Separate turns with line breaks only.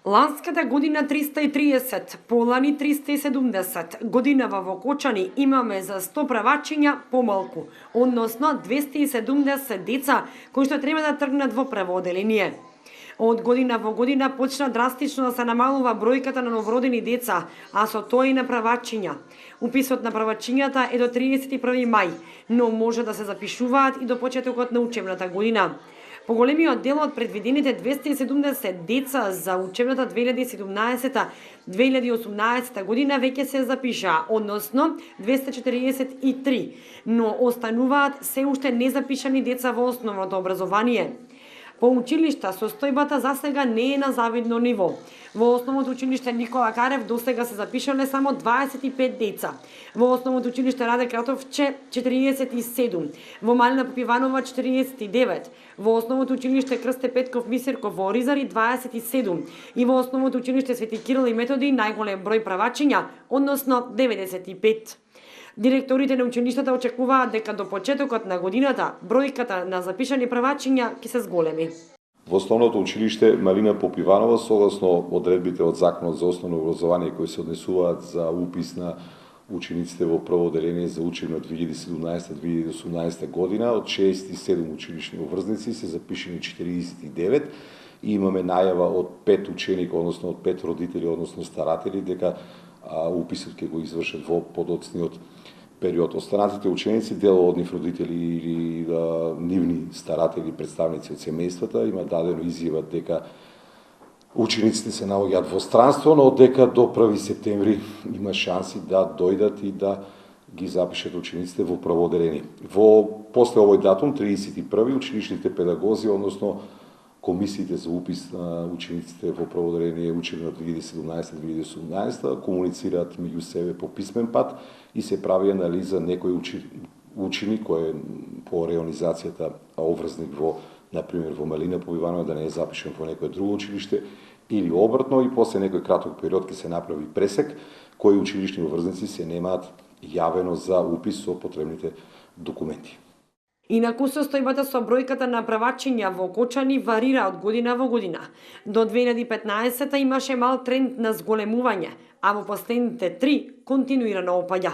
Ланската година 330, полани 370, годинава во Кочани имаме за 100 превачиња помалку, односно 270 деца кои што треба да тргнат во преводеление. Од година во година почна драстично да се намалува бројката на новородени деца, а со тоа и на правачиња. Уписот на правачињата е до 31 мај, но може да се запишуваат и до почетокот на учебната година. Поголемиот дел од предвидените 270 деца за учебната 2017-2018 година веќе се запишаа, односно 243, но остануваат се уште незапишани деца во основното образование. По училишта состојбата за сега не е на завидно ниво. Во основното училиште Никола Карев досега се запишале само 25 деца. Во основното училиште Раде Кратовче 47, во Малина Попиванова 49, во основното училиште Крсте Петков Мисирков во Оризари 27 и во основното училиште Свети Кирил и Методи најголем број правачиња, односно 95. Директорите на училиштата очекуваат дека до почетокот на годината бројката на запишани правачиња ќе се зголеми.
Во основното училиште Малина Попиванова, согласно одредбите од Законот за основно образование кои се однесуваат за упис на учениците во прво оделение за учебна 2017-2018 година, од 67 училишни обврзници се запишени 49 и имаме најава од 5 ученика, односно од 5 родители, односно старатели, дека уписот ќе го извршат во подоцниот период. Останатите ученици, дел од нив родители или нивни старатели, представници од семејствата, има дадено изјава дека учениците се наоѓаат во странство, но дека до 1 септември има шанси да дојдат и да ги запишат учениците во прво оделение. После овој датум, 31 училишните педагози, односно комисиите за упис на учениците во прво оделение учебна 2017-2018 комуницираат меѓу себе по писмен пат и се прави анализа некој ученик кој е по реонизацијата обврзник во, например, во Малина Попиванова да не е запишен во некое друго училиште или обратно и после некој краток период ќе се направи пресек кои училишни обврзници се немаат јавено за упис со потребните документи.
Инаку состојбата со бројката на правачиња во Кочани варира од година во година. До 2015 имаше мал тренд на зголемување, а во последните 3 континуирано опаѓа.